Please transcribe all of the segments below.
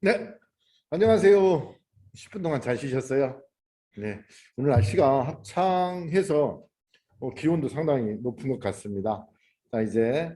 네, 안녕하세요. 10분 동안 잘 쉬셨어요? 네, 오늘 날씨가 합창해서 기온도 상당히 높은 것 같습니다. 자, 이제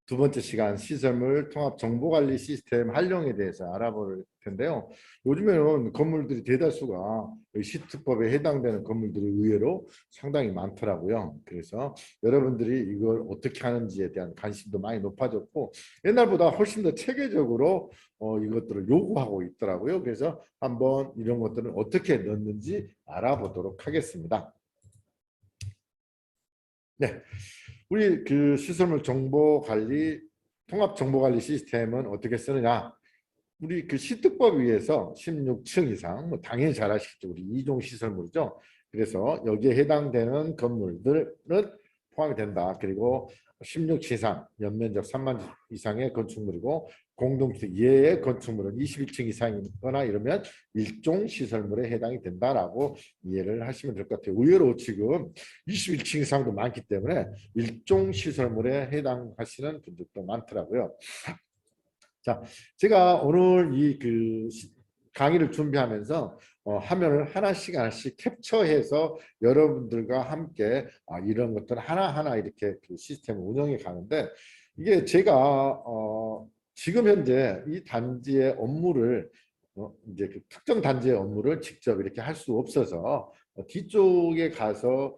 두 번째 시간 시설물 통합 정보관리 시스템 활용에 대해서 알아볼 텐데요. 요즘에는 건물들이 대다수가 시트법에 해당되는 건물들이 의외로 상당히 많더라고요. 그래서 여러분들이 이걸 어떻게 하는지에 대한 관심도 많이 높아졌고 옛날보다 훨씬 더 체계적으로 이것들을 요구하고 있더라고요. 그래서 한번 이런 것들을 어떻게 넣는지 알아보도록 하겠습니다. 네, 우리 그 시설물 정보 관리 통합 정보 관리 시스템은 어떻게 쓰느냐? 우리 그 시특법 위에서 16층 이상, 뭐 당연히 잘 아시겠죠. 우리 이종 시설물이죠. 그래서 여기에 해당되는 건물들은 포함이 된다. 그리고 16층 이상, 연면적 3만 이상의 건축물이고 공동주택 예의 건축물은 21층 이상이거나 이러면 일종 시설물에 해당이 된다라고 이해를 하시면 될 것 같아요. 의외로 지금 21층 이상도 많기 때문에 일종 시설물에 해당하시는 분들도 많더라고요. 자, 제가 오늘 이 그 강의를 준비하면서 화면을 하나씩 캡처해서 여러분들과 함께 이런 것들 하나하나 이렇게 그 시스템을 운영해 가는데 이게 제가 지금 현재 이 단지의 업무를 이제 그 특정 단지의 업무를 직접 이렇게 할 수 없어서 뒤쪽에 가서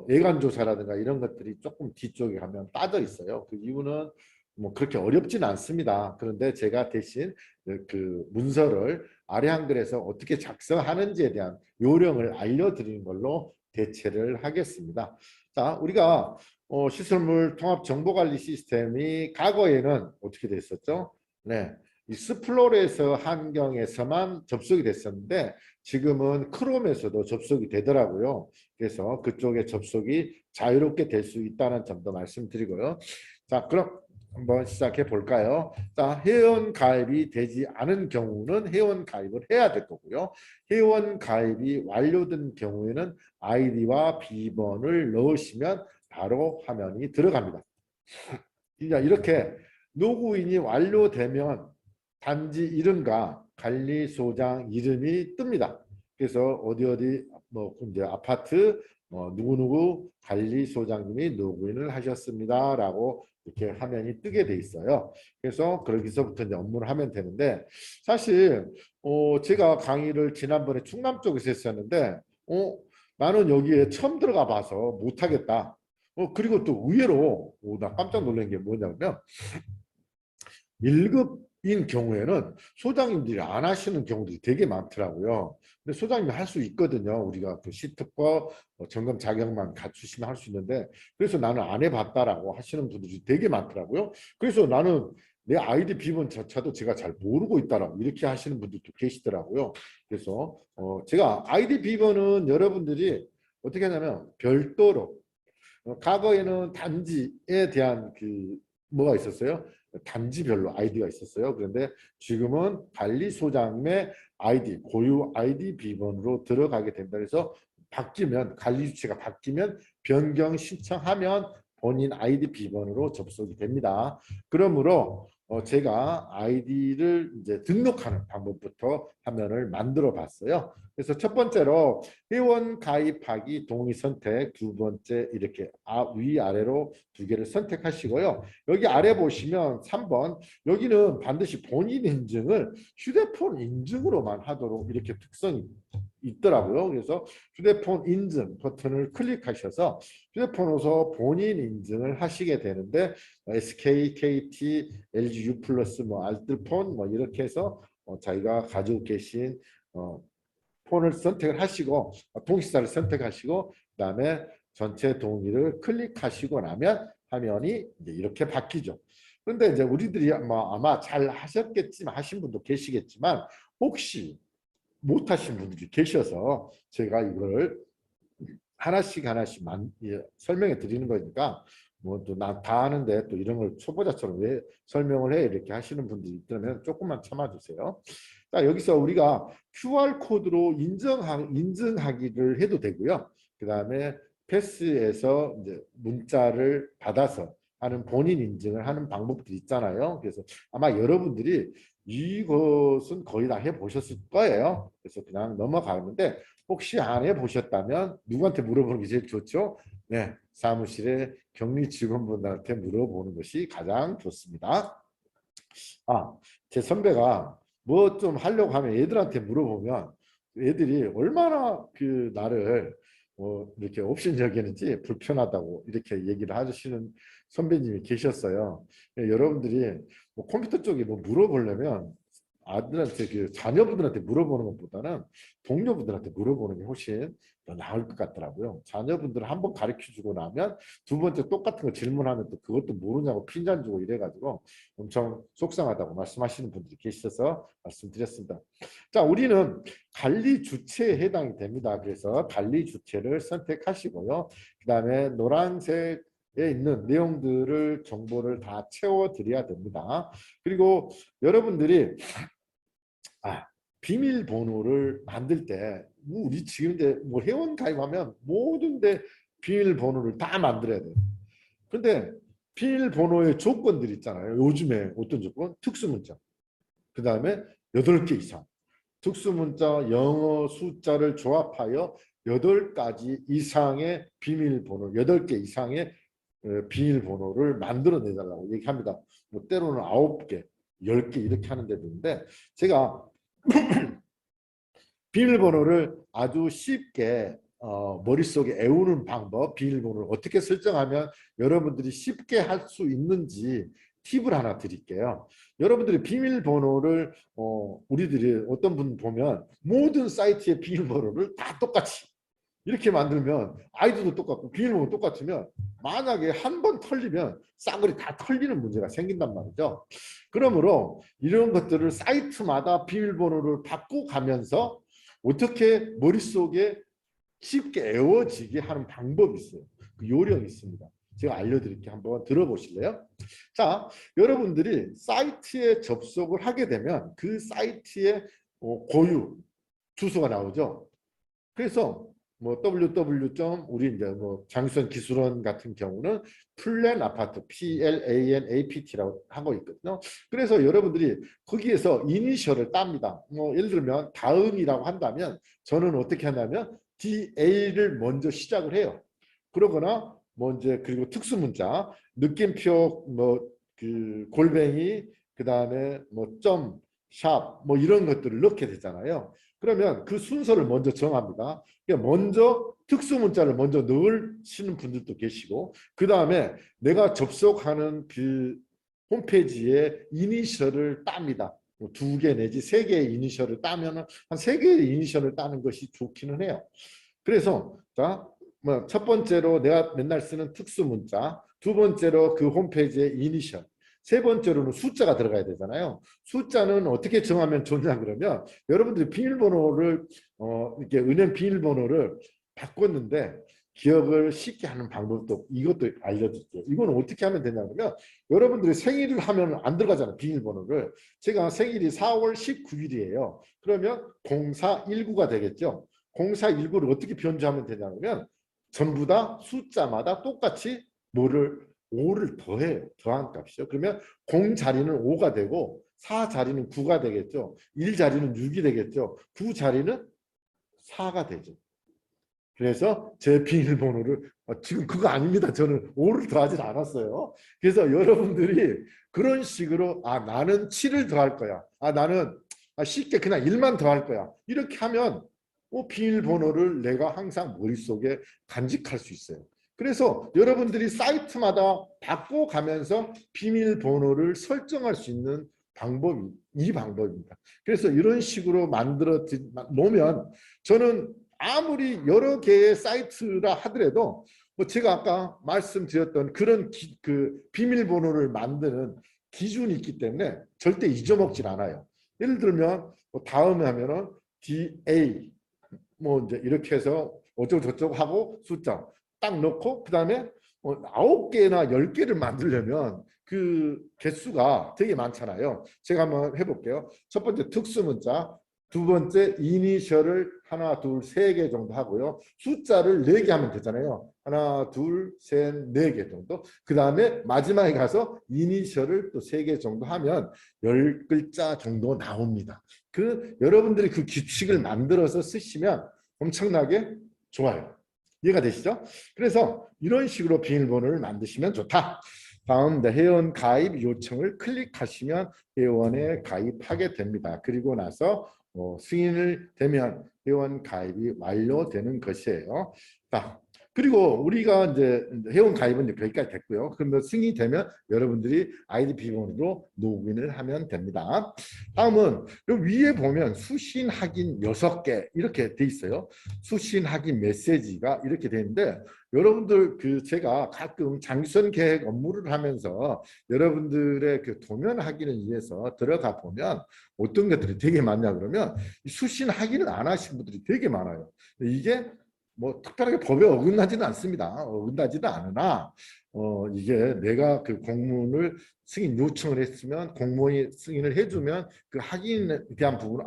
예관 조사라든가 이런 것들이 조금 뒤쪽에 가면 빠져 있어요. 그 이유는 뭐 그렇게 어렵진 않습니다. 그런데 제가 대신 그 문서를 아래 한글에서 어떻게 작성하는지에 대한 요령을 알려드리는 걸로 대체를 하겠습니다. 자, 우리가 시설물 통합 정보관리 시스템이 과거에는 어떻게 됐었죠? 네, 이 스플로레서 환경에서만 접속이 됐었는데 지금은 크롬에서도 접속이 되더라고요. 그래서 그쪽에 접속이 자유롭게 될 수 있다는 점도 말씀드리고요. 자, 그럼 한번 시작해 볼까요? 자, 회원 가입이 되지 않은 경우는 회원 가입을 해야 될 거고요. 회원 가입이 완료된 경우에는 아이디와 비번을 넣으시면 바로 화면이 들어갑니다. 이렇게 로그인이 완료되면 단지 이름과 관리소장 이름이 뜹니다. 그래서 어디 뭐 이제 아파트 누구누구 관리소장님이 로그인을 하셨습니다라고 이렇게 화면이 뜨게 돼 있어요. 그래서 거기서부터 이제 업무를 하면 되는데 사실 제가 강의를 지난번에 충남 쪽에서 했었는데 나는 여기에 처음 들어가 봐서 못하겠다. 그리고 또 의외로 나 깜짝 놀란 게 뭐냐면 1급인 경우에는 소장님들이 안 하시는 경우들이 되게 많더라고요. 근데 소장님이 할 수 있거든요. 우리가 그 시특법 점검 자격만 갖추시면 할 수 있는데 그래서 나는 안 해봤다라고 하시는 분들이 되게 많더라고요. 그래서 나는 내 아이디 비번조차도 제가 잘 모르고 있다라고 이렇게 하시는 분들도 계시더라고요. 그래서 제가 아이디 비번은 여러분들이 어떻게 하냐면 별도로 과거에는 단지에 대한 그 뭐가 있었어요? 단지별로 아이디가 있었어요. 그런데 지금은 관리소장의 아이디, 고유 아이디 비번으로 들어가게 된다. 그래서 바뀌면 관리 주체가 바뀌면 변경 신청하면 본인 아이디 비번으로 접속이 됩니다. 그러므로 제가 아이디를 이제 등록하는 방법부터 화면을 만들어 봤어요. 그래서 첫 번째로 회원 가입하기 동의 선택, 두 번째 이렇게 위아래로 두 개를 선택하시고요. 여기 아래 보시면 3번 여기는 반드시 본인 인증을 휴대폰 인증으로만 하도록 이렇게 특성이 있더라고요. 그래서 휴대폰 인증 버튼을 클릭하셔서 휴대폰으로서 본인 인증을 하시게 되는데 SK, KT, LG U 플러스, 뭐 알뜰폰 뭐 이렇게 해서 자기가 가지고 계신 폰을 선택을 하시고 동시사를 선택하시고 그다음에 전체 동의를 클릭하시고 나면 화면이 이제 이렇게 바뀌죠. 그런데 이제 우리들이 아마 잘 하셨겠지만 하신 분도 계시겠지만 혹시 못 하신 분들이 계셔서 제가 이걸 하나씩 설명해 드리는 거니까 뭐 또 나 다 아는데 또 이런 걸 초보자처럼 왜 설명을 해 이렇게 하시는 분들이 있다면 조금만 참아주세요. 자, 여기서 우리가 QR 코드로 인증하기를 해도 되고요. 그 다음에 패스에서 이제 문자를 받아서 하는 본인 인증을 하는 방법들이 있잖아요. 그래서 아마 여러분들이 이것은 거의 다 해보셨을 거예요. 그래서 그냥 넘어가는데 혹시 안 해보셨다면 누구한테 물어보는 게 제일 좋죠? 네, 사무실의 격리 직원분들한테 물어보는 것이 가장 좋습니다. 제 선배가 뭐 좀 하려고 하면 애들한테 물어보면 애들이 얼마나 그 나를 이렇게 업신여기는지 불편하다고 이렇게 얘기를 하시는 선배님이 계셨어요. 여러분들이 뭐 컴퓨터 쪽에 뭐 물어보려면 아들한테 그 자녀분들한테 물어보는 것보다는 동료분들한테 물어보는 게 훨씬 더 나을 것 같더라고요. 자녀분들을 한번 가르쳐 주고 나면 두 번째 똑같은 거 질문하면 또 그것도 모르냐고 핀잔 주고 이래가지고 엄청 속상하다고 말씀하시는 분들이 계셔서 말씀드렸습니다. 자, 우리는 관리 주체에 해당이 됩니다. 그래서 관리 주체를 선택하시고요. 그 다음에 노란색에 있는 내용들을 정보를 다 채워드려야 됩니다. 그리고 여러분들이 비밀번호를 만들 때 우리 지금 이제 뭐 회원 가입하면 모든 데 비밀번호를 다 만들어야 돼요. 그런데 비밀번호의 조건들이 있잖아요. 요즘에 어떤 조건? 특수문자. 그 다음에 8개 이상. 특수문자, 영어, 숫자를 조합하여 8가지 이상의 비밀번호, 8개 이상의 비밀번호를 만들어내달라고 얘기합니다. 뭐 때로는 9개, 10개 이렇게 하는 데도 있는데 제가 비밀번호를 아주 쉽게 머릿속에 애우는 방법, 비밀번호를 어떻게 설정하면 여러분들이 쉽게 할 수 있는지 팁을 하나 드릴게요. 여러분들이 비밀번호를 우리들이 어떤 분 보면 모든 사이트의 비밀번호를 다 똑같이 이렇게 만들면 아이디도 똑같고 비밀번호 똑같으면 만약에 한 번 털리면 싸그리 다 털리는 문제가 생긴단 말이죠. 그러므로 이런 것들을 사이트마다 비밀번호를 바꿔가면서 어떻게 머릿속에 쉽게 외워지게 하는 방법이 있어요. 그 요령이 있습니다. 제가 알려드릴게요. 한번 들어보실래요? 자, 여러분들이 사이트에 접속을 하게 되면 그 사이트의 고유 주소가 나오죠. 그래서 뭐 www. 우리 이제 뭐 장수원 기술원 같은 경우는 플랜 아파트 PLANAPT라고 하고 있거든요. 그래서 여러분들이 거기에서 이니셜을 땁니다. 뭐 예를 들면 다음이라고 한다면 저는 어떻게 하냐면 DA를 먼저 시작을 해요. 그러거나 뭐 이제 그리고 특수문자 느낌표 뭐 그 골뱅이 그 다음에 뭐 점 샵 뭐 이런 것들을 넣게 되잖아요. 그러면 그 순서를 먼저 정합니다. 그러니까 먼저 특수문자를 먼저 넣으시는 분들도 계시고 그 다음에 내가 접속하는 그 홈페이지에 이니셜을 땁니다. 뭐 2개 내지 3개의 이니셜을 따면 한 3개의 이니셜을 따는 것이 좋기는 해요. 그래서 자, 뭐 첫 번째로 내가 맨날 쓰는 특수문자, 두 번째로 그 홈페이지의 이니셜, 세 번째로는 숫자가 들어가야 되잖아요. 숫자는 어떻게 정하면 좋냐 그러면 여러분들이 비밀번호를 이렇게 은행 비밀번호를 바꿨는데 기억을 쉽게 하는 방법도 이것도 알려드릴게요. 이거는 어떻게 하면 되냐 그러면 여러분들이 생일을 하면 안 들어가잖아요. 비밀번호를. 제가 생일이 4월 19일이에요. 그러면 0419가 되겠죠. 0419를 어떻게 변조하면 되냐면 전부 다 숫자마다 똑같이 뭐를 5를 더해요. 더한 값이죠. 그러면 0 자리는 5가 되고 4 자리는 9가 되겠죠. 1 자리는 6이 되겠죠. 9 자리는 4가 되죠. 그래서 제 비밀번호를 지금 그거 아닙니다. 저는 5를 더하지 않았어요. 그래서 여러분들이 그런 식으로 나는 7을 더할 거야. 나는 쉽게 그냥 1만 더할 거야. 이렇게 하면 비밀번호를 내가 항상 머릿속에 간직할 수 있어요. 그래서 여러분들이 사이트마다 바꿔가면서 비밀번호를 설정할 수 있는 방법이 이 방법입니다. 그래서 이런 식으로 만들어 놓으면 저는 아무리 여러 개의 사이트라 하더라도 뭐 제가 아까 말씀드렸던 그런 그 비밀번호를 만드는 기준이 있기 때문에 절대 잊어먹질 않아요. 예를 들면 뭐 다음에 하면은 DA 뭐 이제 이렇게 해서 어쩌고 저쩌고 하고 숫자 딱 넣고 그 다음에 9개나 10개를 만들려면 그 개수가 되게 많잖아요. 제가 한번 해볼게요. 첫 번째 특수문자 두 번째 이니셜을 하나, 둘, 세 개 정도 하고요. 숫자를 4개 하면 되잖아요. 하나, 둘, 셋, 4개 정도. 그 다음에 마지막에 가서 이니셜을 또 3개 정도 하면 10글자 정도 나옵니다. 여러분들이 그 규칙을 만들어서 쓰시면 엄청나게 좋아요. 이해가 되시죠? 그래서 이런 식으로 비밀번호를 만드시면 좋다. 다음 회원 가입 요청을 클릭하시면 회원에 가입하게 됩니다. 그리고 나서 승인을 되면 회원 가입이 완료되는 것이에요. 자, 그리고 우리가 이제 회원 가입은 여기까지 됐고요. 그러면 승인이 되면 여러분들이 아이디 비밀번호로 로그인을 하면 됩니다. 다음은 위에 보면 수신 확인 6개 이렇게 돼 있어요. 수신 확인 메시지가 이렇게 돼 있는데 여러분들 제가 가끔 장기선 계획 업무를 하면서 여러분들의 도면 확인을 위해서 들어가 보면 어떤 것들이 되게 많냐 그러면 수신 확인을 안 하신 분들이 되게 많아요. 이게 뭐 특별하게 법에 어긋나지는 않습니다. 어긋나지는 않으나 이게 내가 그 공문을 승인 요청을 했으면 공무원이 승인을 해주면 그 확인에 대한 부분은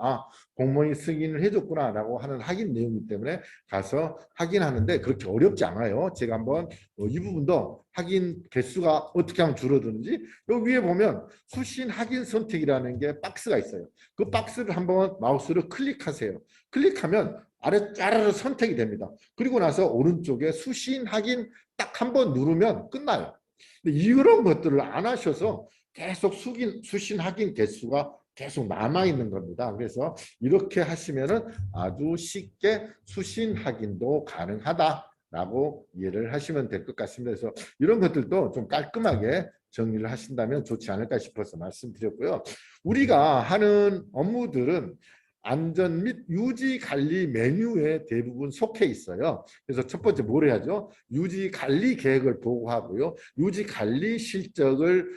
공무원이 승인을 해줬구나라고 하는 확인 내용이기 때문에 가서 확인하는데 그렇게 어렵지 않아요. 제가 한번 이 부분도 확인 개수가 어떻게 하면 줄어드는지 여기 위에 보면 수신 확인 선택이라는 게 박스가 있어요. 그 박스를 한번 마우스로 클릭하세요. 클릭하면 아래 짜르르 선택이 됩니다. 그리고 나서 오른쪽에 수신 확인 딱 한 번 누르면 끝나요. 근데 이런 것들을 안 하셔서 계속 수신 확인 개수가 계속 남아있는 겁니다. 그래서 이렇게 하시면은 아주 쉽게 수신 확인도 가능하다라고 이해를 하시면 될 것 같습니다. 그래서 이런 것들도 좀 깔끔하게 정리를 하신다면 좋지 않을까 싶어서 말씀드렸고요. 우리가 하는 업무들은 안전 및 유지 관리 메뉴에 대부분 속해 있어요. 그래서 첫 번째 뭘 해야죠? 유지 관리 계획을 보고하고요. 유지 관리 실적을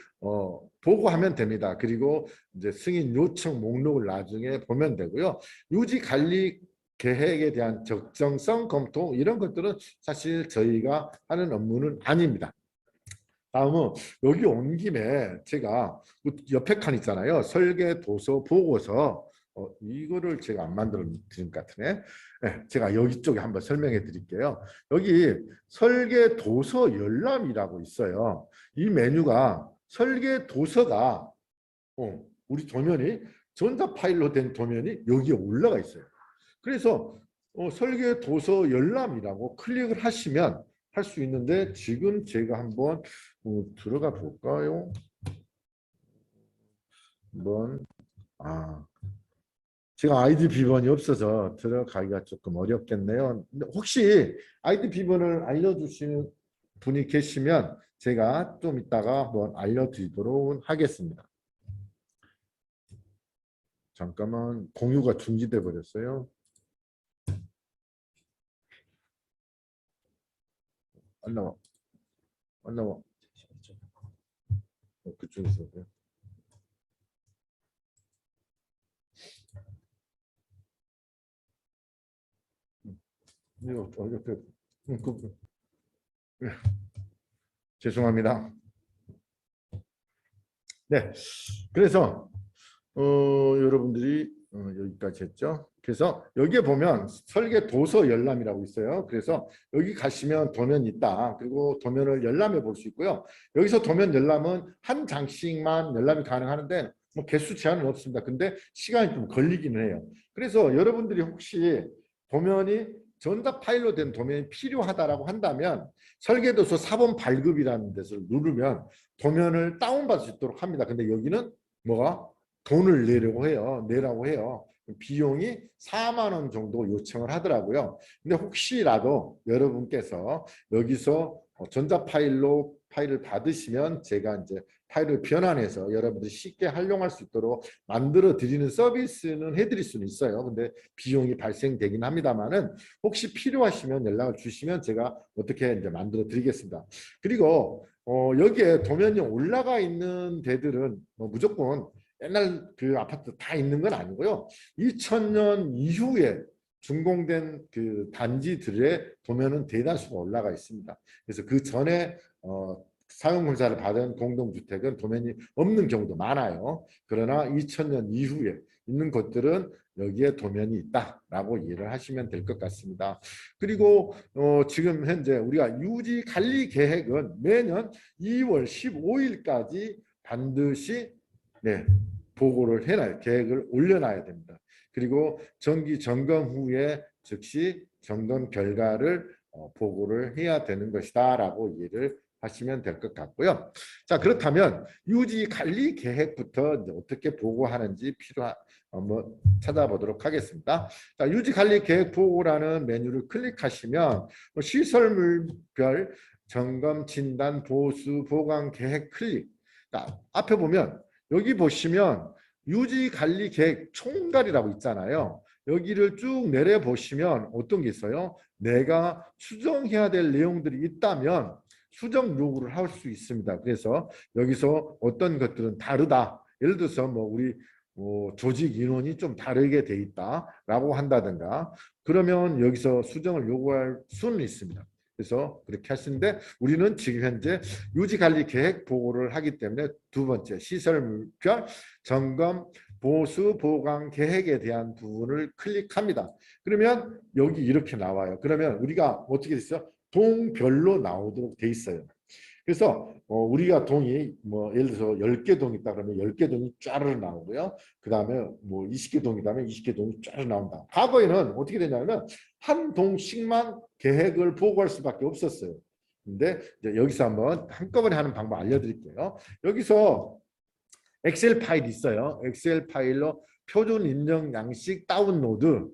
보고하면 됩니다. 그리고 이제 승인 요청 목록을 나중에 보면 되고요. 유지 관리 계획에 대한 적정성 검토 이런 것들은 사실 저희가 하는 업무는 아닙니다. 다음은 여기 온 김에 제가 옆에 칸 있잖아요. 설계 도서 보고서 이거를 제가 안 만들어 드린 것 같으네. 네, 제가 여기 쪽에 한번 설명해 드릴게요. 여기 설계 도서 열람이라고 있어요. 이 메뉴가 설계 도서가 우리 도면이 전자 파일로 된 도면이 여기에 올라가 있어요. 그래서 설계 도서 열람이라고 클릭을 하시면 할 수 있는데 지금 제가 한번 들어가 볼까요? 한번 제가 아이디 비번이 없어서 들어가기가 조금 어렵겠네요. 혹시 아이디 비번을 알려주시는 분이 계시면 제가 좀 이따가 한번 알려드리도록 하겠습니다. 잠깐만 공유가 중지돼 버렸어요. 안 나와. 안 나와. 그쪽에서. 죄송합니다. 네, 그래서 여러분들이 여기까지 했죠. 그래서 여기에 보면 설계 도서 열람이라고 있어요. 그래서 여기 가시면 도면이 있다. 그리고 도면을 열람해 볼 수 있고요. 여기서 도면 열람은 한 장씩만 열람이 가능하는데 뭐 개수 제한은 없습니다. 근데 시간이 좀 걸리기는 해요. 그래서 여러분들이 혹시 도면이 전자 파일로 된 도면이 필요하다라고 한다면 설계도서 4번 발급이라는 데서 누르면 도면을 다운받을 수 있도록 합니다. 근데 여기는 뭐가 돈을 내라고 해요. 비용이 4만 원 정도 요청을 하더라고요. 근데 혹시라도 여러분께서 여기서 전자 파일로 파일을 받으시면 제가 이제 파일을 변환해서 여러분들이 쉽게 활용할 수 있도록 만들어 드리는 서비스는 해드릴 수는 있어요. 근데 비용이 발생되긴 합니다만은 혹시 필요하시면 연락을 주시면 제가 어떻게 이제 만들어 드리겠습니다. 그리고 여기에 도면이 올라가 있는 데들은 무조건 옛날 그 아파트 다 있는 건 아니고요. 2000년 이후에 준공된 그 단지들의 도면은 대다수가 올라가 있습니다. 그래서 그 전에 사용공사를 받은 공동주택은 도면이 없는 경우도 많아요. 그러나 2000년 이후에 있는 것들은 여기에 도면이 있다라고 이해를 하시면 될 것 같습니다. 그리고 지금 현재 우리가 유지 관리 계획은 매년 2월 15일까지 반드시 보고를 해놔요. 계획을 올려놔야 됩니다. 그리고 정기 점검 후에 즉시 점검 결과를 보고를 해야 되는 것이다라고 이해를 하시면 될 것 같고요. 자, 그렇다면 유지 관리 계획부터 이제 어떻게 보고하는지 한번 찾아보도록 하겠습니다. 자, 유지 관리 계획 보고라는 메뉴를 클릭하시면 시설물별 점검, 진단, 보수, 보강 계획 클릭. 자, 앞에 보면 여기 보시면 유지 관리 계획 총괄이라고 있잖아요. 여기를 쭉 내려 보시면 어떤 게 있어요? 내가 수정해야 될 내용들이 있다면 수정 요구를 할 수 있습니다. 그래서 여기서 어떤 것들은 다르다. 예를 들어서 우리 조직 인원이 좀 다르게 돼 있다라고 한다든가 그러면 여기서 수정을 요구할 수는 있습니다. 그래서 그렇게 하시는데 우리는 지금 현재 유지관리 계획 보고를 하기 때문에 두 번째 시설물별 점검 보수 보강 계획에 대한 부분을 클릭합니다. 그러면 여기 이렇게 나와요. 그러면 우리가 어떻게 됐어요? 동별로 나오도록 돼 있어요. 그래서 우리가 동이 예를 들어서 10개 동이 있다 그러면 10개 동이 쫙 나오고요. 그다음에 20개 동이라면 20개 동이 쫙 나온다. 과거에는 어떻게 되냐면 한 동씩만 계획을 보고할 수밖에 없었어요. 근데 이제 여기서 한번 한꺼번에 하는 방법 알려드릴게요. 여기서 엑셀 파일 있어요. 엑셀 파일로 표준 인증 양식 다운로드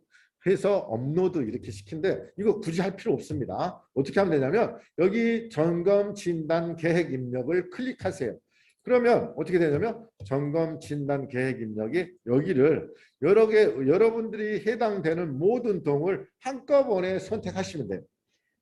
해서 업로드 이렇게 시킨데 이거 굳이 할 필요 없습니다. 어떻게 하면 되냐면 여기 점검 진단 계획 입력을 클릭하세요. 그러면 어떻게 되냐면 점검 진단 계획 입력이 여기를 여러 개 여러분들이 해당되는 모든 동을 한꺼번에 선택하시면 돼요.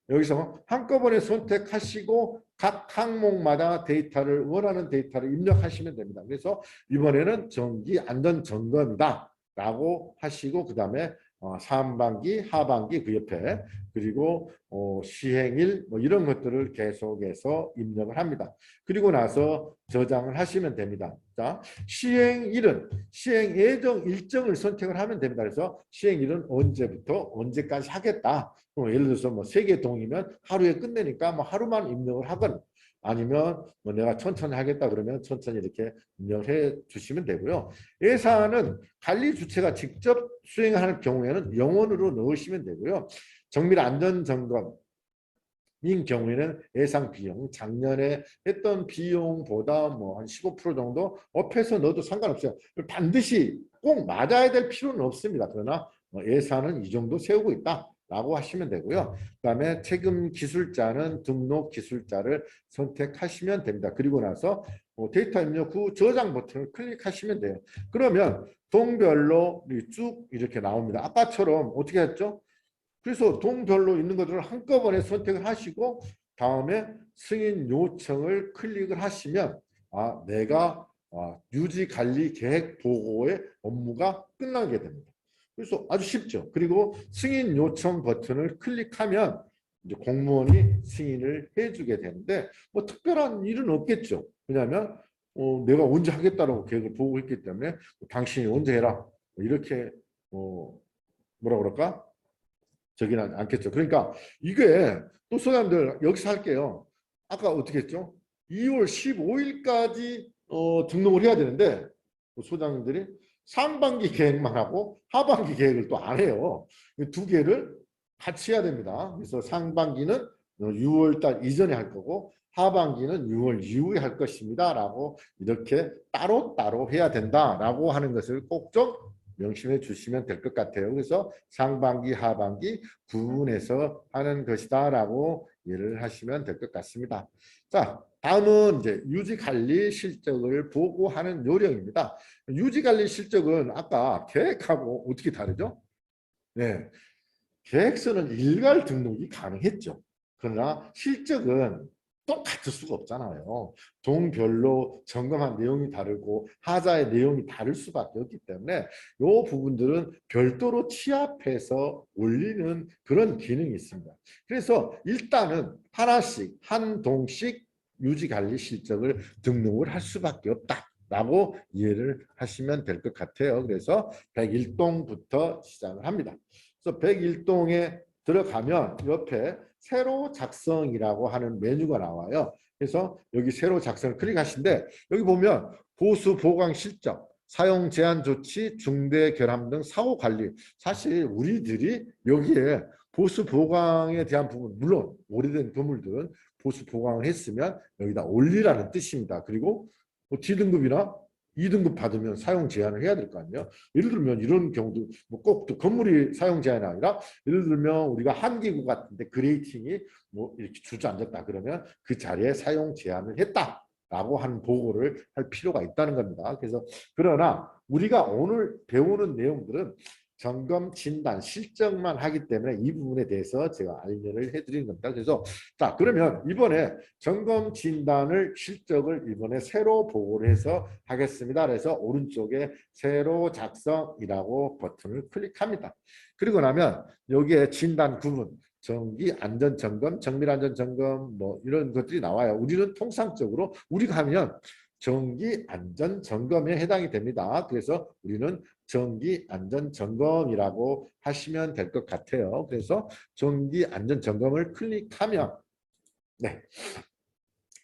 여기서 한꺼번에 선택하시고 각 항목마다 데이터를 원하는 데이터를 입력하시면 됩니다. 그래서 이번에는 정기 안전 점검이다 라고 하시고 그 다음에 상반기, 하반기 그 옆에 그리고 시행일 이런 것들을 계속해서 입력을 합니다. 그리고 나서 저장을 하시면 됩니다. 자, 시행일은 시행 예정 일정을 선택을 하면 됩니다. 그래서 시행일은 언제부터 언제까지 하겠다. 예를 들어서 3개 동이면 하루에 끝내니까 하루만 입력을 하건 아니면 내가 천천히 하겠다 그러면 천천히 이렇게 입력해 주시면 되고요. 예산은 관리 주체가 직접 수행하는 경우에는 영원으로 넣으시면 되고요. 정밀 안전점검인 경우에는 예상 비용, 작년에 했던 비용보다 한 15% 정도 업해서 넣어도 상관없어요. 반드시 꼭 맞아야 될 필요는 없습니다. 그러나 예산은 이 정도 세우고 있다. 라고 하시면 되고요. 그다음에 책임 기술자는 등록 기술자를 선택하시면 됩니다. 그리고 나서 데이터 입력 후 저장 버튼을 클릭하시면 돼요. 그러면 동별로 쭉 이렇게 나옵니다. 아까처럼 어떻게 했죠? 그래서 동별로 있는 것들을 한꺼번에 선택을 하시고 다음에 승인 요청을 클릭을 하시면 내가 유지 관리 계획 보고의 업무가 끝나게 됩니다. 그래서 아주 쉽죠. 그리고 승인 요청 버튼을 클릭하면 이제 공무원이 승인을 해주게 되는데 특별한 일은 없겠죠. 왜냐하면 내가 언제 하겠다라고 계획을 보고 있기 때문에 당신이 언제 해라 이렇게 뭐라 그럴까? 저기는 않겠죠. 그러니까 이게 또 소장님들 여기서 할게요. 아까 어떻게 했죠? 2월 15일까지 등록을 해야 되는데 소장님들이 상반기 계획만 하고 하반기 계획을 또 안 해요. 두 개를 같이 해야 됩니다. 그래서 상반기는 6월 달 이전에 할 거고 하반기는 6월 이후에 할 것입니다. 라고 이렇게 따로따로 해야 된다라고 하는 것을 꼭 좀 명심해 주시면 될 것 같아요. 그래서 상반기, 하반기 구분해서 하는 것이다 라고 이해를 하시면 될 것 같습니다. 자, 다음은 이제 유지관리 실적을 보고하는 요령입니다. 유지관리 실적은 아까 계획하고 어떻게 다르죠? 네, 계획서는 일괄 등록이 가능했죠. 그러나 실적은 똑같을 수가 없잖아요. 동별로 점검한 내용이 다르고 하자의 내용이 다를 수밖에 없기 때문에 이 부분들은 별도로 취합해서 올리는 그런 기능이 있습니다. 그래서 일단은 하나씩 한 동씩 유지관리 실적을 등록을 할 수밖에 없다라고 이해를 하시면 될 것 같아요. 그래서 101동부터 시작을 합니다. 그래서 101동에 들어가면 옆에 새로 작성이라고 하는 메뉴가 나와요. 그래서 여기 새로 작성을 클릭하신데 여기 보면 보수 보강 실적, 사용 제한 조치, 중대 결함 등 사고 관리. 사실 우리들이 여기에 보수 보강에 대한 부분, 물론 오래된 건물들은 보수 보강을 했으면 여기다 올리라는 뜻입니다. 그리고 뭐 D등급이나 2등급 받으면 사용 제한을 해야 될 거 아니에요. 예를 들면 이런 경우도 뭐꼭 건물이 사용 제한이 아니라 예를 들면 우리가 한기구 같은데 그레이팅이 뭐 이렇게 주저앉았다 그러면 그 자리에 사용 제한을 했다라고 하는 보고를 할 필요가 있다는 겁니다. 그래서 그러나 우리가 오늘 배우는 내용들은 점검, 진단, 실적만 하기 때문에 이 부분에 대해서 제가 알려를 해드리는 겁니다. 그래서 자 그러면 이번에 점검, 진단을 실적을 이번에 새로 보고를 해서 하겠습니다. 그래서 오른쪽에 새로 작성이라고 버튼을 클릭합니다. 그리고 나면 여기에 진단 구분, 정기 안전점검, 정밀 안전점검 뭐 이런 것들이 나와요. 우리는 통상적으로 우리가 하면 정기 안전 점검에 해당이 됩니다. 그래서 우리는 정기 안전 점검이라고 하시면 될 것 같아요. 그래서 정기 안전 점검을 클릭하면 네.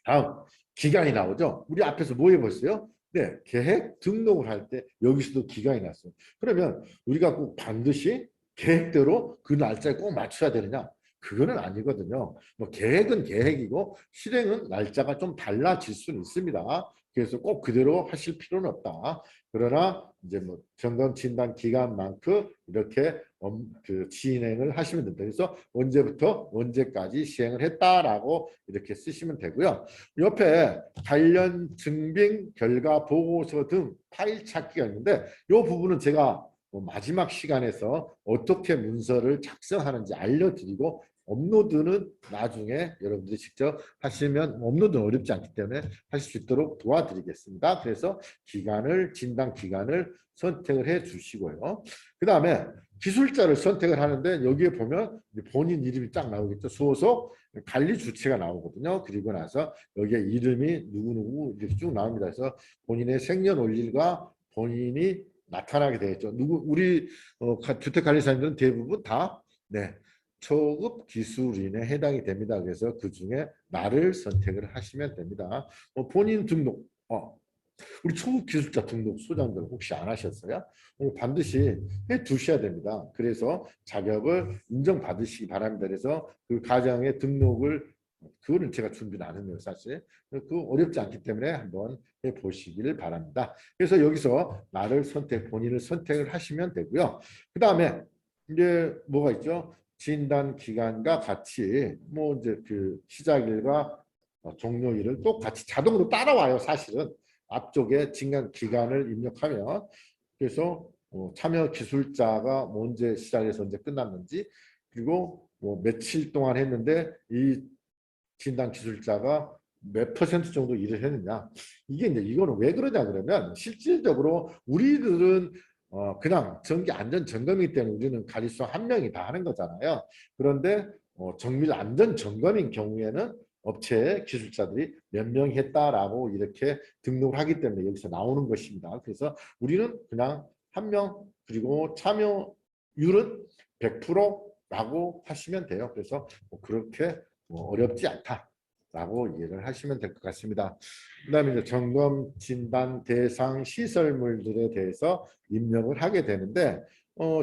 다음 기간이 나오죠. 우리 앞에서 뭐 해봤어요? 네, 계획 등록을 할 때 여기서도 기간이 났어요. 그러면 우리가 꼭 반드시 계획대로 그 날짜에 꼭 맞춰야 되느냐? 그거는 아니거든요. 뭐 계획은 계획이고 실행은 날짜가 좀 달라질 수는 있습니다. 그래서 꼭 그대로 하실 필요는 없다. 그러나 이제 뭐 점검 진단 기간만큼 이렇게 진행을 하시면 됩니다. 그래서 언제부터 언제까지 시행을 했다라고 이렇게 쓰시면 되고요. 옆에 관련 증빙 결과 보고서 등 파일 찾기가 있는데 이 부분은 제가 마지막 시간에서 어떻게 문서를 작성하는지 알려드리고 업로드는 나중에 여러분들이 직접 하시면 업로드는 어렵지 않기 때문에 하실 수 있도록 도와드리겠습니다. 그래서 기간을 진단 기간을 선택을 해 주시고요. 그 다음에 기술자를 선택을 하는데 여기에 보면 본인 이름이 쫙 나오겠죠. 수호소 관리 주체가 나오거든요. 그리고 나서 여기에 이름이 누구누구 이렇게 쭉 나옵니다. 그래서 본인의 생년월일과 본인이 나타나게 되겠죠. 우리 주택관리사님들은 대부분 다 네, 초급 기술인에 해당이 됩니다. 그래서 그 중에 나를 선택을 하시면 됩니다. 본인 등록, 우리 초급 기술자 등록 소장들 혹시 안 하셨어요? 반드시 해 두셔야 됩니다. 그래서 자격을 인정받으시기 바랍니다. 그래서 그 과정의 등록을 그거는 제가 준비를 안 했네요, 사실. 그 어렵지 않기 때문에 한번 해보시기를 바랍니다. 그래서 여기서 나를 본인을 선택을 하시면 되고요. 그 다음에 이제 뭐가 있죠? 진단 기간과 같이 뭐 이제 그 시작일과 종료일을 똑같이 자동으로 따라와요, 사실은. 앞쪽에 진단 기간을 입력하면 그래서 참여 기술자가 언제 시작해서 언제 끝났는지 그리고 뭐 며칠 동안 했는데 이 진단 기술자가 몇 퍼센트 정도 일을 했느냐. 이게 이제 이거는 왜 그러냐 그러면 실질적으로 우리들은 그냥 정기 안전 점검이기 때문에 우리는 가리수 한 명이 다 하는 거잖아요. 그런데 정밀 안전 점검인 경우에는 업체 기술자들이 몇 명이 했다라고 이렇게 등록을 하기 때문에 여기서 나오는 것입니다. 그래서 우리는 그냥 한 명 그리고 참여율은 100%라고 하시면 돼요. 그래서 그렇게 어렵지 않다라고 이해를 하시면 될 것 같습니다. 그다음에 이제 점검 진단 대상 시설물들에 대해서 입력을 하게 되는데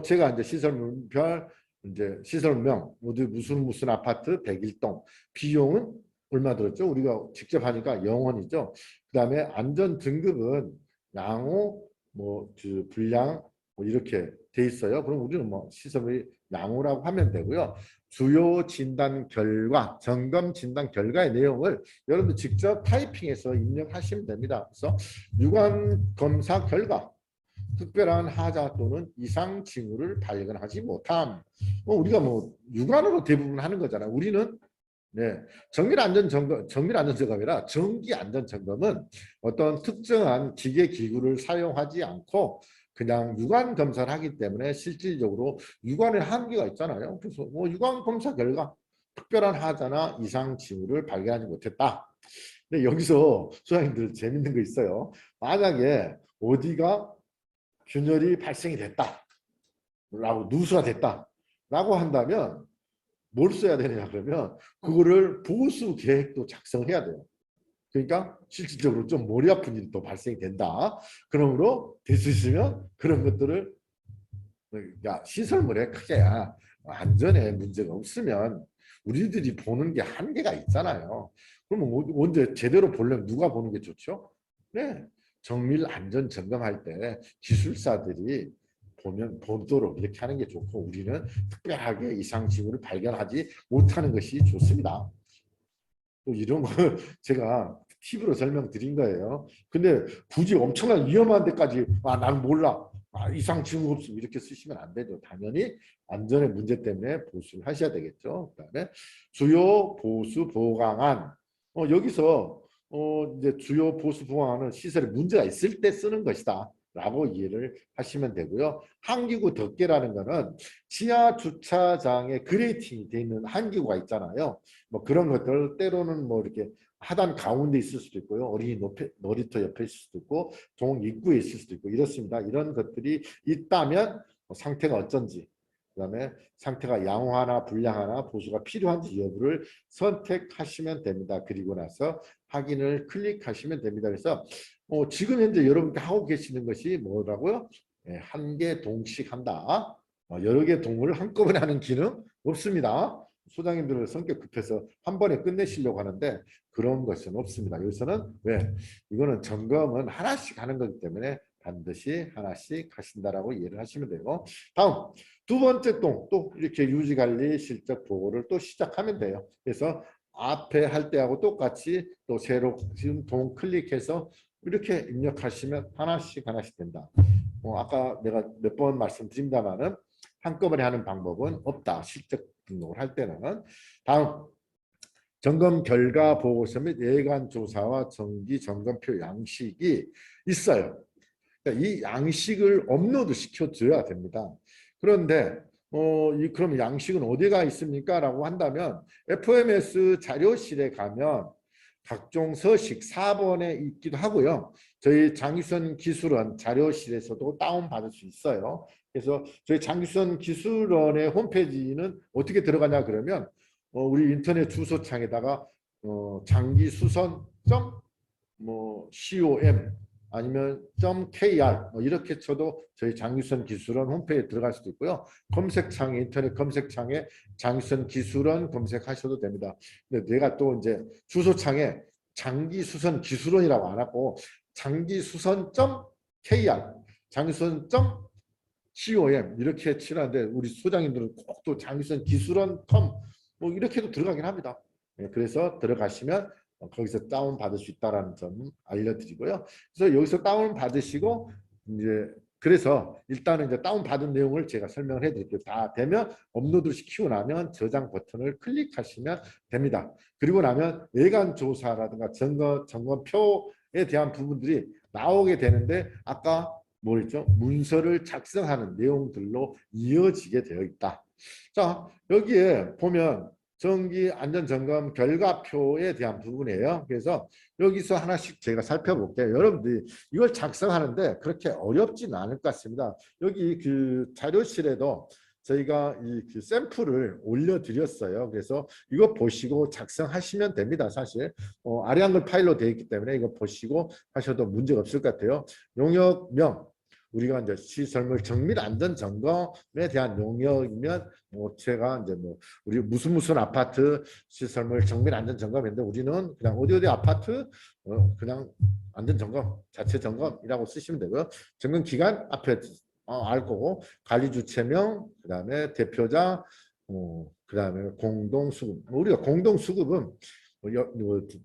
제가 이제 시설물별 이제 시설명 무슨 아파트 101동 비용은 얼마 들었죠? 우리가 직접 하니까 0원이죠. 그다음에 안전 등급은 양호 그 불량 이렇게 돼 있어요. 그럼 우리는 뭐 시설이 양호라고 하면 되고요. 주요 진단 결과, 점검 진단 결과의 내용을 여러분들 직접 타이핑해서 입력하시면 됩니다. 그래서 유관 검사 결과, 특별한 하자 또는 이상 징후를 발견하지 못함. 우리가 뭐 유관으로 대부분 하는 거잖아요. 우리는 네, 정밀 안전점검이라 정기 안전점검은 어떤 특정한 기계 기구를 사용하지 않고 그냥 유관 검사를 하기 때문에 실질적으로 유관의 한계가 있잖아요. 그래서 뭐 유관 검사 결과 특별한 하자나 이상 징후를 발견하지 못했다. 근데 여기서 소장님들 재밌는 거 있어요. 만약에 어디가 균열이 발생이 됐다 라고 누수가 됐다 라고 한다면 뭘 써야 되느냐 그러면 그거를 보수 계획도 작성해야 돼요. 그러니까 실질적으로 좀 머리 아픈 일이 또 발생이 된다. 그러므로 될 수 있으면 그런 것들을 시설물에 크게 안전에 문제가 없으면 우리들이 보는 게 한계가 있잖아요. 그러면 언제 제대로 보려면 누가 보는 게 좋죠? 네, 정밀 안전 점검할 때 기술사들이 보도록 이렇게 하는 게 좋고 우리는 특별하게 이상 징후를 발견하지 못하는 것이 좋습니다. 또 이런 거 제가 팁으로 설명드린 거예요. 근데 굳이 엄청난 위험한 데까지 난 몰라. 이상 징후 없음 이렇게 쓰시면 안 되죠. 당연히 안전의 문제 때문에 보수를 하셔야 되겠죠. 그다음에 주요 보수 보강안. 여기서 이제 주요 보수 보강안은 시설에 문제가 있을 때 쓰는 것이다. 라고 이해를 하시면 되고요. 한기구 덮개라는 거는 지하 주차장에 그레이팅이 되어 있는 한기구가 있잖아요. 뭐 그런 것들 때로는 뭐 이렇게 하단 가운데 있을 수도 있고요. 어린이 놀이터 옆에 있을 수도 있고 동 입구에 있을 수도 있고 이렇습니다. 이런 것들이 있다면 상태가 어쩐지 그다음에 상태가 양호하나 불량하나 보수가 필요한지 여부를 선택하시면 됩니다. 그리고 나서 확인을 클릭하시면 됩니다. 그래서 지금 현재 여러분께 하고 계시는 것이 뭐라고요? 한 개 동씩 한다. 여러 개 동을 한꺼번에 하는 기능 없습니다. 소장님들은 성격 급해서 한 번에 끝내시려고 하는데 그런 것은 없습니다. 여기서는 왜? 이거는 점검은 하나씩 하는 거기 때문에 반드시 하나씩 하신다라고 이해를 하시면 되고 다음 두 번째 동 또 이렇게 유지관리 실적 보고를 또 시작하면 돼요. 그래서 앞에 할 때하고 똑같이 또 새로 지금 동 클릭해서 이렇게 입력하시면 하나씩 된다. 아까 내가 몇 번 말씀드립니다만은 한꺼번에 하는 방법은 없다. 실적 등록을 할 때는. 다음 점검 결과 보고서 및 예간 조사와 정기 점검표 양식이 있어요. 그러니까 이 양식을 업로드 시켜줘야 됩니다. 그런데 그럼 양식은 어디가 있습니까? 라고 한다면 FMS 자료실에 가면 각종 서식 4번에 있기도 하고요. 저희 장유선 기술원 자료실에서도 다운받을 수 있어요. 그래서 저희 장유선 기술원의 홈페이지는 어떻게 들어가냐 그러면 우리 인터넷 주소창에다가 장기수선 .com 아니면 .kr 이렇게 쳐도 저희 장유선 기술원 홈페이지에 들어갈 수도 있고요. 검색창에 인터넷 검색창에 장유선 기술원 검색하셔도 됩니다. 근데 내가 또 이제 주소창에 장기수선 기술원이라고 안 하고 장기수선 .kr 장유선 .com 이렇게 치라는데 우리 소장님들은 꼭 또 장유선 기술원 뭐 이렇게도 들어가긴 합니다. 그래서 들어가시면 거기서 다운 받을 수 있다라는 점 알려드리고요. 그래서 여기서 다운 받으시고 이제 그래서 일단은 이제 다운 받은 내용을 제가 설명을 해드릴게요. 다 되면 업로드 시키고 나면 저장 버튼을 클릭하시면 됩니다. 그리고 나면 예간 조사라든가 점검표에 대한 부분들이 나오게 되는데 아까 뭐였죠? 문서를 작성하는 내용들로 이어지게 되어 있다. 자, 여기에 보면 정기 안전점검 결과표에 대한 부분이에요. 그래서 여기서 하나씩 제가 살펴볼게요. 여러분들이 이걸 작성하는데 그렇게 어렵지는 않을 것 같습니다. 여기 그 자료실에도 저희가 그 샘플을 올려드렸어요. 그래서 이거 보시고 작성하시면 됩니다. 사실 아래 한글 파일로 되어 있기 때문에 이거 보시고 하셔도 문제가 없을 것 같아요. 용역명 우리가 이제 시설물 정밀 안전 점검에 대한 용역이면 제가 이제 우리 무슨 아파트 시설물 정밀 안전 점검인데 우리는 그냥 어디 아파트 그냥 안전 점검 자체 점검이라고 쓰시면 되고요. 점검 기간 앞에 알 거고 관리 주체명 그다음에 대표자 그다음에 공동 수급 우리가 공동 수급은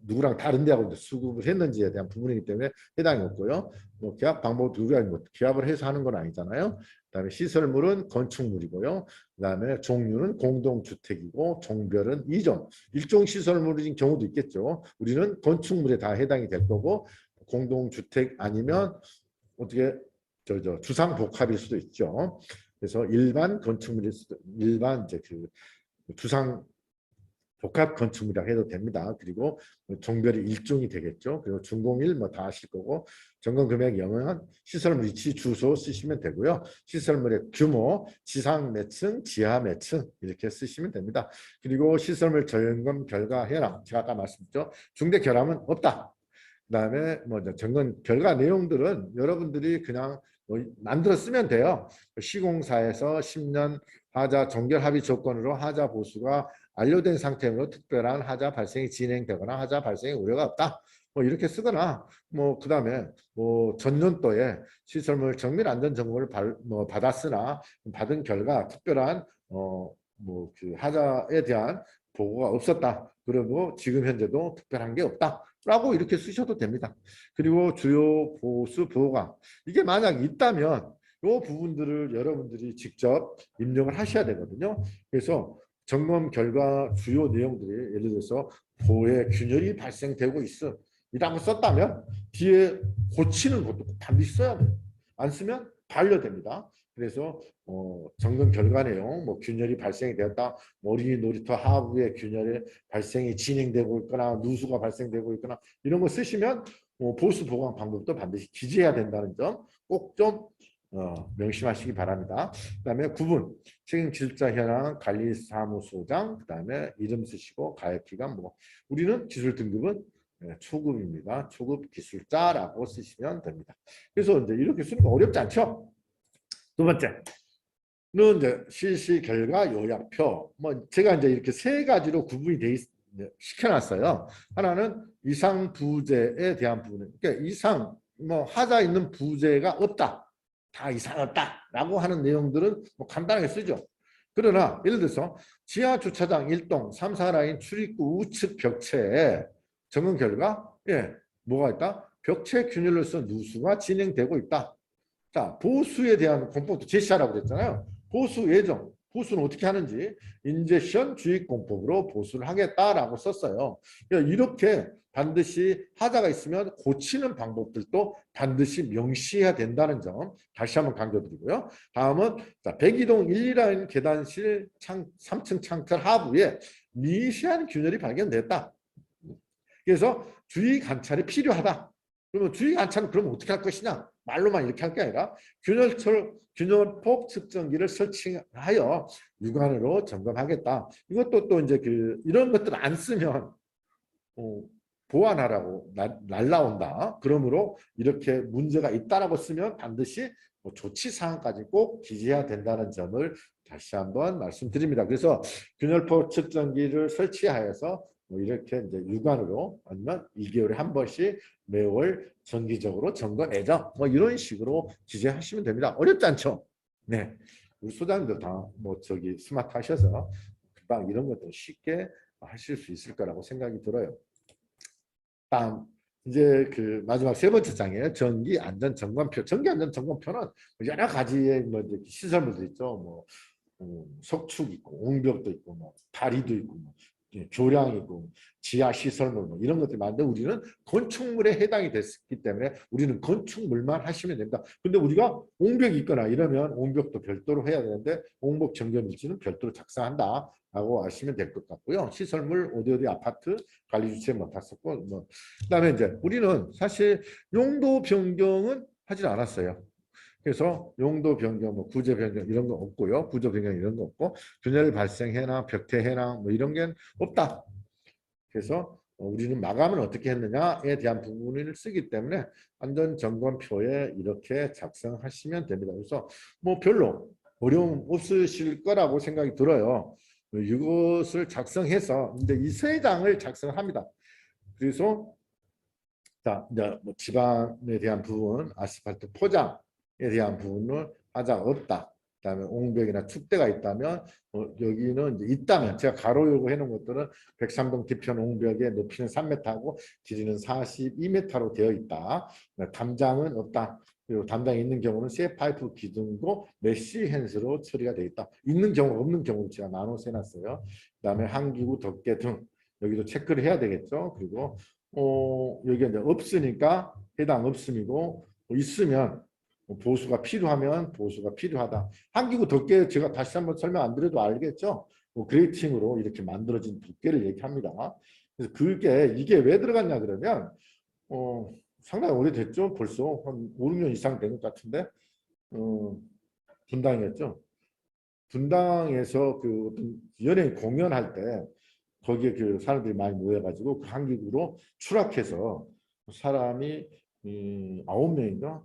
누구랑 다른 데하고 수급을 했는지에 대한 부분이기 때문에 해당이 없고요. 계약 방법 누구가 계약을 해서 하는 건 아니잖아요. 그다음에 시설물은 건축물이고요. 그다음에 종류는 공동주택이고 종별은 일종 시설물인 경우도 있겠죠. 우리는 건축물에 다 해당이 될 거고 공동주택 아니면 어떻게 주상복합일 수도 있죠. 그래서 일반 건축물일 수도 일반 이제 그 복합 건축물이라고 해도 됩니다. 그리고 종별이 일종이 되겠죠. 그리고 준공일 뭐 다 하실 거고 점검 금액 영은 시설물 위치 주소 쓰시면 되고요. 시설물의 규모 지상 몇 층, 지하 몇 층 이렇게 쓰시면 됩니다. 그리고 시설물 점검 결과 현황 제가 아까 말씀드렸죠. 중대 결함은 없다. 그다음에 뭐 점검 결과 내용들은 여러분들이 그냥 만들어 쓰면 돼요. 시공사에서 10년 하자 종결 합의 조건으로 하자 보수가 완료된 상태로 특별한 하자 발생이 진행되거나 하자 발생의 우려가 없다. 뭐 이렇게 쓰거나 뭐 그다음에 뭐 전년도에 시설물 정밀 안전 점검을 받았으나 받은 결과 특별한 뭐 그 하자에 대한 보고가 없었다. 그리고 지금 현재도 특별한 게 없다. 라고 이렇게 쓰셔도 됩니다. 그리고 주요 보수 보호가 이게 만약 있다면 이 부분들을 여러분들이 직접 입력을 하셔야 되거든요. 그래서 점검 결과 주요 내용들이 예를 들어서 보호에 균열이 발생되고 있어 이라고 썼다면 뒤에 고치는 것도 반드시 써야 돼요. 안 쓰면 반려됩니다. 그래서 점검 결과 내용, 뭐 균열이 발생이 되었다, 어린이 놀이터 하부에 균열이 발생이 진행되고 있거나 누수가 발생되고 있거나 이런 거 쓰시면 보수 보강 방법도 반드시 기재해야 된다는 점 꼭 좀 명심하시기 바랍니다. 그다음에 구분, 책임질자 현황, 관리사무소장, 그다음에 이름 쓰시고 가입 기간 뭐 우리는 기술 등급은 초급입니다. 초급 기술자라고 쓰시면 됩니다. 그래서 이제 이렇게 쓰는 거 어렵지 않죠? 두 번째는 이제 실시 결과 요약표. 뭐 제가 이제 이렇게 세 가지로 구분이 시켜놨어요. 하나는 이상 부재에 대한 부분. 그러니까 이상 뭐 하자 있는 부재가 없다. 다 이상 없다라고 하는 내용들은 뭐 간단하게 쓰죠. 그러나 예를 들어서 지하 주차장 1동 3, 4라인 출입구 우측 벽체에 점검 결과 뭐가 있다? 벽체 균열로서 누수가 진행되고 있다. 자, 보수에 대한 공법도 제시하라고 그랬잖아요. 보수 예정, 보수는 어떻게 하는지 인젝션 주입공법으로 보수를 하겠다라고 썼어요. 그러니까 이렇게 반드시 하자가 있으면 고치는 방법들도 반드시 명시해야 된다는 점 다시 한번 강조드리고요. 다음은 자, 102동 1, 2라인 계단실 3층 창틀 하부에 미세한 균열이 발견됐다. 그래서 주의 관찰이 필요하다. 그러면 주의 관찰은 그러면 어떻게 할 것이냐? 말로만 이렇게 할 게 아니라 균열폭 측정기를 설치하여 육안으로 점검하겠다. 이것도 또 이제 이런 것들 안 쓰면 보완하라고 날라온다. 그러므로 이렇게 문제가 있다라고 쓰면 반드시 조치 사항까지 꼭 기재해야 된다는 점을 다시 한번 말씀드립니다. 그래서 균열폭 측정기를 설치하여서 이렇게 이제 육안으로 아니면 2개월에 한 번씩 매월 정기적으로 점검 예정 뭐 이런 식으로 기재하시면 됩니다. 어렵지 않죠? 네, 우리 소장님들 다 뭐 저기 스마트하셔서 금방 이런 것도 쉽게 하실 수 있을 거라고 생각이 들어요. 다음 이제 마지막 세 번째 장이에요. 전기 안전 점검표. 전기 안전 점검표는 여러 가지의 뭐 시설물들 있죠. 뭐 석축 있고 옹벽도 있고 뭐 다리도 있고 뭐 교량 있고 지하 시설물 뭐 이런 것들이 많은데 우리는 건축물에 해당이 됐기 때문에 우리는 건축물만 하시면 됩니다. 근데 우리가 옹벽이 있거나 이러면 옹벽도 별도로 해야 되는데 옹벽 점검 일지는 별도로 작성한다 라고 아시면 될 것 같고요. 시설물 어디 아파트 관리 주체 뭐 다 썼고 뭐 그다음에 이제 우리는 사실 용도 변경은 하지 않았어요. 그래서 용도 변경, 뭐 구제 변경 이런 거 없고요. 구조 변경 이런 거 없고 균열 발생 해나 벽퇴 해나 뭐 이런 게 없다. 그래서 우리는 마감을 어떻게 했느냐에 대한 부분을 쓰기 때문에 안전점검표에 이렇게 작성하시면 됩니다. 그래서 뭐 별로 어려움 없으실 거라고 생각이 들어요. 이것을 작성해서 이제 이 세 장을 작성합니다. 그래서 자, 이제 뭐 지방에 대한 부분, 아스팔트 포장에 대한 부분을 하자가 없다. 그다음에 옹벽이나 축대가 있다면 여기는 이제 있다면 제가 가로 열고 해놓은 것들은 103동 뒤편 옹벽의 높이는 3m하고 길이는 42m로 되어 있다. 담장은 없다. 그리고 담장이 있는 경우는 쇠 파이프 기둥도 메쉬 핸스로 처리가 되어 있다. 있는 경우 없는 경우 제가 나눠서 해놨어요. 그다음에 한기구 덮개 등 여기도 체크를 해야 되겠죠. 그리고 여기 이제 없으니까 해당 없음이고 있으면 보수가 필요하면 보수가 필요하다. 한기구 덮개 제가 다시 한번 설명 안 드려도 알겠죠. 뭐 그레이팅으로 이렇게 만들어진 두께를 얘기합니다. 그래서 이게 왜 들어갔냐 그러면 상당히 오래됐죠. 벌써 한 5, 6년 이상 된 것 같은데 분당이었죠. 분당에서 그 어떤 연예인 공연할 때 거기에 그 사람들이 많이 모여가지고 그 한기구로 추락해서 사람이 9명인가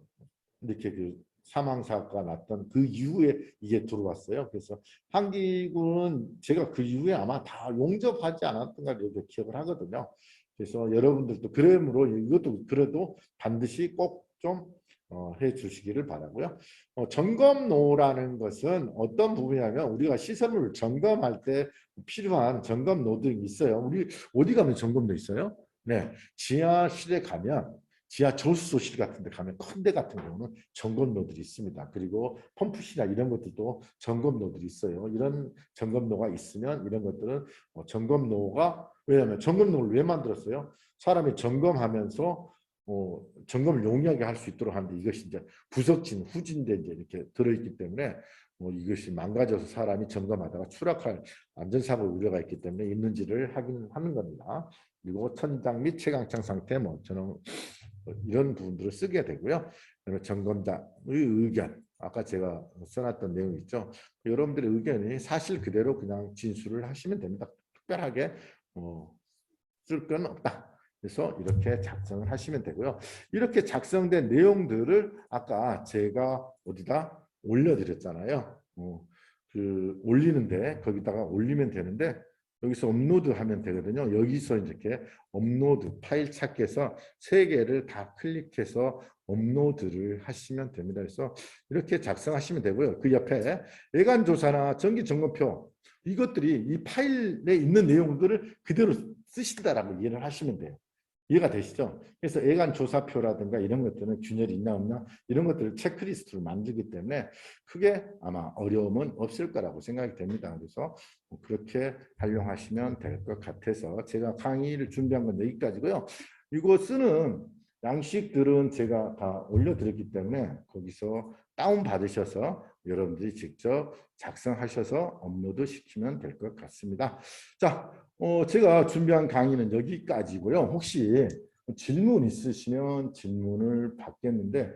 이렇게 그 사망 사고가 났던 그 이후에 이게 들어왔어요. 그래서 한기구는 제가 그 이후에 아마 다 용접하지 않았던가 이렇게 기억을 하거든요. 그래서 여러분들도 그러므로 이것도 그래도 반드시 꼭 좀 해 주시기를 바라고요. 점검로라는 것은 어떤 부분이냐면 우리가 시설물을 점검할 때 필요한 점검로들이 있어요. 우리 어디 가면 점검로 있어요? 네, 지하실에 가면 지하 저수소실 같은 데 가면 큰 데 같은 경우는 점검로들이 있습니다. 그리고 펌프실이나 이런 것들도 점검로들이 있어요. 이런 점검로가 있으면 이런 것들은 점검로가 왜냐하면 점검로를 왜 만들었어요? 사람이 점검하면서 점검을 용이하게 할 수 있도록 하는데 이것이 이제 부석진, 후진돼 이제 이렇게 들어있기 때문에 이것이 망가져서 사람이 점검하다가 추락할 안전사고 우려가 있기 때문에 있는지를 확인하는 겁니다. 그리고 천장 및 채광창 상태 저는 이런 부분들을 쓰게 되고요. 점검자의 의견, 아까 제가 써놨던 내용 있죠. 여러분들의 의견이 사실 그대로 그냥 진술을 하시면 됩니다. 특별하게 쓸 건 없다. 그래서 이렇게 작성을 하시면 되고요. 이렇게 작성된 내용들을 아까 제가 어디다 올려드렸잖아요. 그 올리는데 거기다가 올리면 되는데 여기서 업로드 하면 되거든요. 여기서 이렇게 업로드 파일 찾기에서 세 개를 다 클릭해서 업로드를 하시면 됩니다. 그래서 이렇게 작성하시면 되고요. 그 옆에 예간조사나 정기점검표 이것들이 이 파일에 있는 내용들을 그대로 쓰신다라고 이해를 하시면 돼요. 이해가 되시죠? 그래서 예간 조사표라든가 이런 것들은 균열이 있나 없나 이런 것들을 체크리스트로 만들기 때문에 크게 아마 어려움은 없을 거라고 생각이 됩니다. 그래서 그렇게 활용하시면 될 것 같아서 제가 강의를 준비한 건 여기까지고요. 이거 쓰는 양식들은 제가 다 올려드렸기 때문에 거기서 다운 받으셔서 여러분들이 직접 작성하셔서 업로드 시키면 될 것 같습니다. 자, 제가 준비한 강의는 여기까지고요. 혹시 질문 있으시면 질문을 받겠는데